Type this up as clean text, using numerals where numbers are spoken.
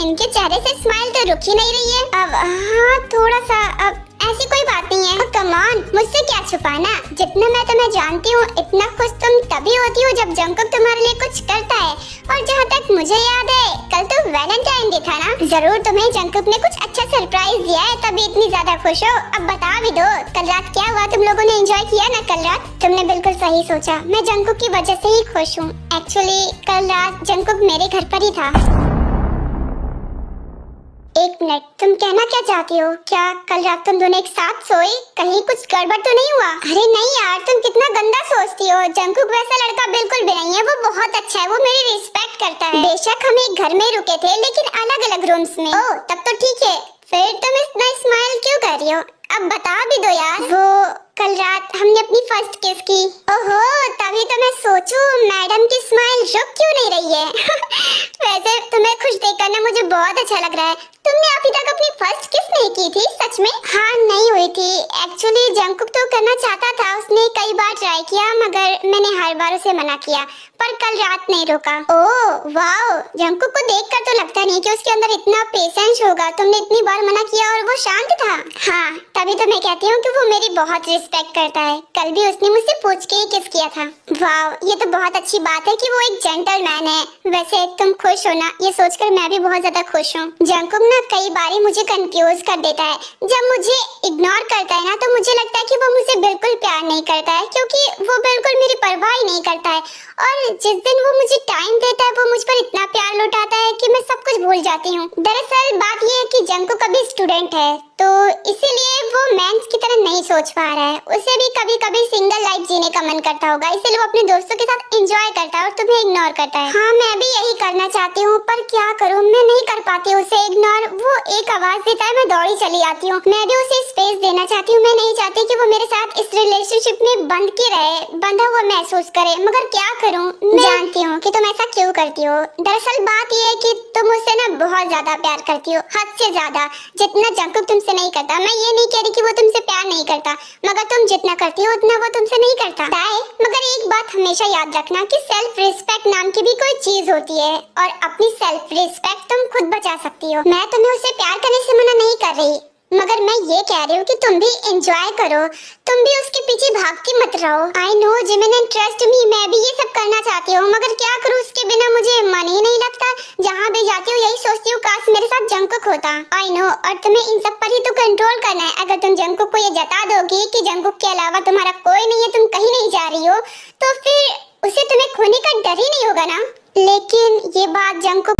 इनके चेहरे से स्माइल तो रुक ही नहीं रही है। अब हाँ थोड़ा सा, अब ऐसी कोई बात नहीं है। कम ऑन, मुझसे क्या छुपाना। जितना मैं तुम्हें जानती हूँ इतना खुश तुम तभी होती हो जब जंगकुक तुम्हारे लिए कुछ करता है। और जहाँ तक मुझे याद है कल तो वैलेंटाइन डे था ना, जरूर तुम्हें जंगकुक ने कुछ अच्छा सरप्राइज दिया है तभी इतनी ज्यादा खुश हो। अब बता भी दो कल रात क्या हुआ, तुम लोगों ने एंजॉय किया ना कल रात? तुमने बिल्कुल सही सोचा, मैं जंगकुक की वजह से ही खुश हूँ। एक्चुअली कल रात जंगकुक मेरे घर पर ही था। एक मिनट, तुम कहना क्या चाहती हो? क्या कल रात तुम दोनों एक साथ सोई? कहीं कुछ गड़बड़ तो नहीं हुआ? अरे नहीं यार, तुम कितना गंदा सोचती हो। जंगकुक वैसा लड़का बिल्कुल भी नहीं है, वो बहुत अच्छा है, वो मेरी रिस्पेक्ट करता है। बेशक हम एक घर में रुके थे लेकिन अलग अलग रूम्स में। ओह तब तो ठीक है, फिर तुम इतना स्माइल क्यों कर रही हो? अब बता भी दो यार। वो कल रात हमने अपनी फर्स्ट किस की। ओहो तभी तो मैं सोचूं मैडम की स्माइल रुक क्यों नहीं रही है। वैसे तुम्हें खुश देखकर ना मुझे बहुत अच्छा लग रहा है। तुमने अभी तक अपनी फर्स्ट किस नहीं की थी सच में? हाँ नहीं हुई थी। एक्चुअली जंगकुक तो करना चाहता था, उसने कई बार ट्राई किया मगर मैंने हर बार उसे मना किया, पर कल रात नहीं रोका। ओह वाओ, जंगकुक को देखकर तो लगता नहीं कि उसके अंदर इतना पेशेंस होगा। तुमने इतनी बार मना किया और वो शांत था। हाँ तभी तो मैं कहती हूँ कि वो मेरी बहुत रिस्पेक्ट करता है। कल भी उसने मुझसे पूछ के ही किस किया था। वाओ ये तो बहुत अच्छी बात है कि वो एक जेंटलमैन है। वैसे तुम खुश हो ना, ये सोचकर मैं भी बहुत ज्यादा खुश हूँ। जंगकुक ना कई बारी मुझे कंफ्यूज कर देता है। जब मुझे इग्नोर करता है ना तो मुझे लगता है कि वो मुझे बिल्कुल प्यार नहीं करता है, क्योंकि वो बिल्कुल मेरी परवाह ही नहीं करता है। और जिस दिन वो मुझे टाइम देता है वो मुझ पर इतना प्यार लुटाता है कि मैं सब कुछ भूल जाती हूँ। दरअसल बात ये है कि जंगकुक अभी स्टूडेंट है तो इसीलिए वो मेंस की तरह नहीं सोच पा रहा है। उसे भी कभी कभी सिंगल लाइफ जीने का मन करता होगा, इसलिए वो अपने दोस्तों के साथ एंजॉय करता है और तुम्हें इग्नोर करता है। हाँ मैं भी यही करना चाहती हूँ पर क्या करूँ, मैं नहीं कर पाती उसे इग्नोर। वो एक आवाज देता है मैं दौड़ी चली आती हूँ। मैं भी उसे स्पेस देना चाहती हूँ। मैं नहीं चाहती कि वो मेरे साथ इस रिलेशनशिप में बंध के रहे, बंधा हुआ महसूस करे, मगर क्या करूँ। मैं जानती हूँ कि तुम ऐसा क्यों करती हो। दरअसल बात ये है कि तुम उससे ना बहुत ज्यादा प्यार करती हो, हद से ज्यादा, जितना जंगकुक तुमसे नहीं करता। मैं ये नहीं कह रही कि वो तुमसे प्यार नहीं करता, मगर तुम जितना करती हो उतना वो तुमसे नहीं करता। मगर एक बात हमेशा याद रखना कि सेल्फ रिस्पेक्ट नाम की भी कोई चीज होती है और अपनी सेल्फ रिस्पेक्ट तुम खुद बचा सकती हो। मैं तुम्हें उससे प्यार करने से मना नहीं कर रही, मगर मैं ये कह रही हूँ कि तुम भी एंजॉय करो, तुम भी उसके पीछे भागती मत रहो। I know Jimin and trust me, मैं भी ये सब करना चाहती हूँ, मगर क्या करूँ, उसके बिना मुझे मन ही नहीं लगता। जहाँ भी जाती हूँ यही सोचती हूँ काश मेरे साथ जंगकुक होता। आई नो, और तुम्हें इन सब पर ही तो कंट्रोल करना है। अगर तुम जंगकुक को ये जता दोगी कि जंगकुक के अलावा तुम्हारा कोई नहीं है, तुम कहीं नहीं जा रही हो, तो फिर उसे तुम्हें खोने का डर ही नहीं होगा ना। लेकिन ये बात जंगकुक